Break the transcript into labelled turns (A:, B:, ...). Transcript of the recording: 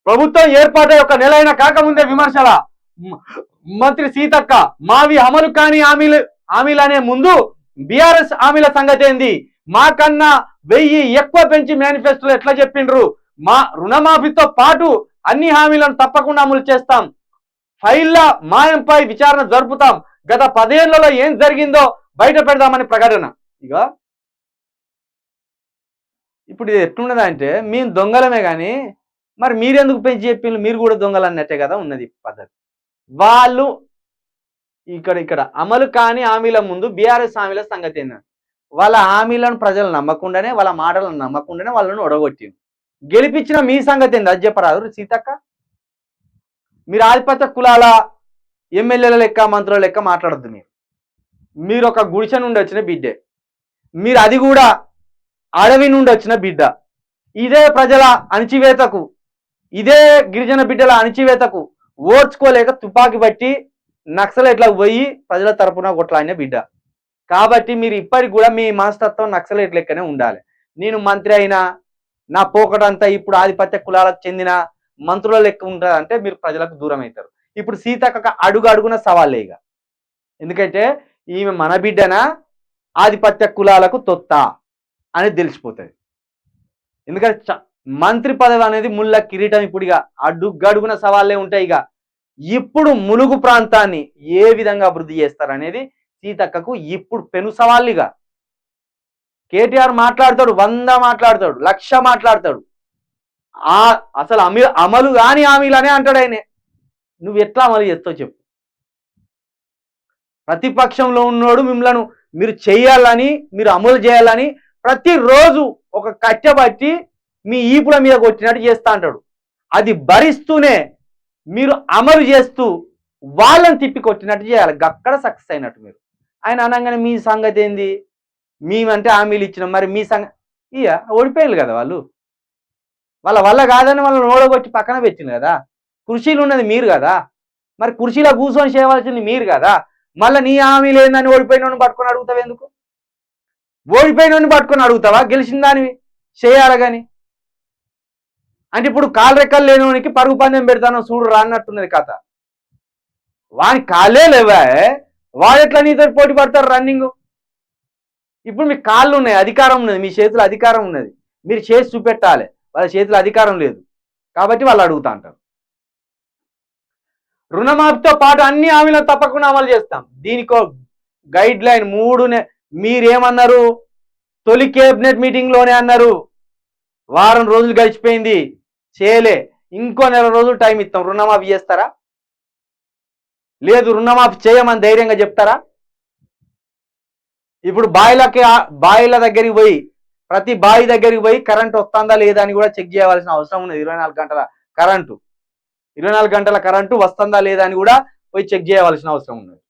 A: ప్రభుత్వం ఏర్పాటై ఒక నెలైన కాకముందే విమర్శల మంత్రి సీతక్క మావి అమలు కాని హామీలనే ముందు బీఆర్ఎస్ హామీల సంగతి ఏంది? మాకన్నా 1000 ఎక్కువ పెంచి మేనిఫెస్టోలో ఎట్లా చెప్పిండ్రు? మా రుణమాఫీతో పాటు అన్ని హామీలను తప్పకుండా అమలు చేస్తాం. ఫైళ్ల మాయంపై విచారణ జరుపుతాం. గత 10 ఏళ్లలో ఏం జరిగిందో బయట పెడదామని ప్రకటన. ఇక ఇప్పుడు ఇది ఎట్లున్నదంటే మేము దొంగలమే కానీ మరి మీరెందుకు పెంచి చెప్పిండ్రు? మీరు కూడా దొంగలు అన్నట్టే కదా ఉన్నది పద్ధతి. వాళ్ళు ఇక్కడ అమలు కాని హామీల ముందు బీఆర్ఎస్ హామీల సంగతి ఏంటంటే వాళ్ళ హామీలను ప్రజలు నమ్మకుండానే వాళ్ళ మాటలను నమ్మకుండానే వాళ్ళని ఒడగొట్టింది. గెలిపించిన మీ సంగతి ఏంది అది చెప్పరాదు సీతక్క? మీరు ఆధిపత్య కులాల ఎమ్మెల్యేల లెక్క మంత్రుల లెక్క మాట్లాడద్దు. మీరు ఒక గుడిసె నుండి వచ్చిన బిడ్డే, మీరు అది కూడా అడవి నుండి వచ్చిన బిడ్డ. ఇదే ప్రజల అణచివేతకు, ఇదే గిరిజన బిడ్డల అణచివేతకు ఓర్చుకోలేక తుపాకీ బట్టి నక్సలైట్లకు పోయి ప్రజల తరపున కొట్లాడిన బిడ్డ. కాబట్టి మీరు ఇప్పటికి కూడా మీ మనస్తత్వం నక్సలైట్ లెక్కనే ఉండాలి. నేను మంత్రి అయినా నా పోకటంతా ఇప్పుడు ఆధిపత్య కులాలకు చెందిన మంత్రుల లెక్క ఉంటారు అంటే మీరు ప్రజలకు దూరం అవుతారు. ఇప్పుడు సీతక్క అడుగు అడుగున సవాళ్ళే. ఇక ఎందుకంటే ఈమె మన బిడ్డన ఆధిపత్య కులాలకు తొత్త అనేది తెలిసిపోతుంది. ఎందుకంటే మంత్రి పదవి అనేది ముళ్ళ కిరీటం. ఇప్పుడు ఇక అడుగడుగున సవాళ్ళే ఉంటాయి. ఇక ఇప్పుడు ములుగు ప్రాంతాన్ని ఏ విధంగా అభివృద్ధి చేస్తారనేది సీతక్కకు ఇప్పుడు పెను సవాళ్ళుగా. కేటీఆర్ మాట్లాడతాడు, 100 మాట్లాడతాడు, 1,00,000 మాట్లాడతాడు. అసలు అమలు కాని హామీలనే అంటాడు ఆయన. నువ్వు ఎట్లా అమలు చేస్తావు చెప్పు? ప్రతిపక్షంలో ఉన్నోడు మిమ్మల్ని మీరు చేయాలని, మీరు అమలు చేయాలని ప్రతిరోజు ఒక కట్టెబట్టి మీ ఈపుల మీద కొట్టినట్టు చేస్తా అంటాడు. అది భరిస్తూనే మీరు అమలు చేస్తూ వాళ్ళని తిప్పి కొట్టినట్టు చేయాలి. అక్కడ సక్సెస్ అయినట్టు. మీరు ఆయన అనగానే మీ సంగతి ఏంది? మేమంటే హామీలు ఇచ్చినాం, మరి మీ సంగతి ఓడిపోయారు కదా వాళ్ళు. వాళ్ళ వల్ల కాదని వాళ్ళని ఓడగొట్టి పక్కన పెట్టింది కదా. కృషిలు ఉన్నది మీరు కదా, మరి కుర్చీలో కూర్చొని చేయవలసింది మీరు కదా. మళ్ళీ నీ హామీలు ఏందని ఓడిపోయినోని పట్టుకొని అడుగుతావు ఎందుకు? ఓడిపోయినోని పట్టుకొని అడుగుతావా గెలిచిన దానివి చేయాలి కానీ? అంటే ఇప్పుడు కాలు రెక్కలు లేనివానికి పరుగు పందెం పెడతానో చూడు రాన్నట్టున్నది కథ. వాని కాళ్ళే లేవా, వాడెట్లా నీతో పోటీ పడతారు రన్నింగ్? ఇప్పుడు మీకు కాళ్ళు ఉన్నాయి, అధికారం ఉన్నది, మీ చేతిలో అధికారం ఉన్నది, మీరు చేసి చూపెట్టాలి. వాళ్ళ చేతిలో అధికారం లేదు కాబట్టి వాళ్ళు అడుగుతా అంటారు. రుణమాఫీతో పాటు అన్ని హామీలను తప్పకుండా అమలు చేస్తాం. దీనికో గైడ్ లైన్ 3 మీరేమన్నారు? తొలి కేబినెట్ మీటింగ్ లోనే అన్నారు. వారం రోజులు గడిచిపోయింది, చేయలే. ఇంకో 1 నెల రోజులు టైం ఇస్తాం. రుణమాఫీ చేస్తారా? లేదు. రుణమాఫీ చేయమని ధైర్యంగా చెప్తారా? ఇప్పుడు బాయిల దగ్గరికి పోయి ప్రతి బావి దగ్గరికి పోయి కరెంట్ వస్తుందా లేదా అని కూడా చెక్ చేయవలసిన అవసరం ఉన్నది. 24 గంటల కరెంటు వస్తుందా లేదా అని కూడా పోయి చెక్ చేయవలసిన అవసరం ఉన్నది.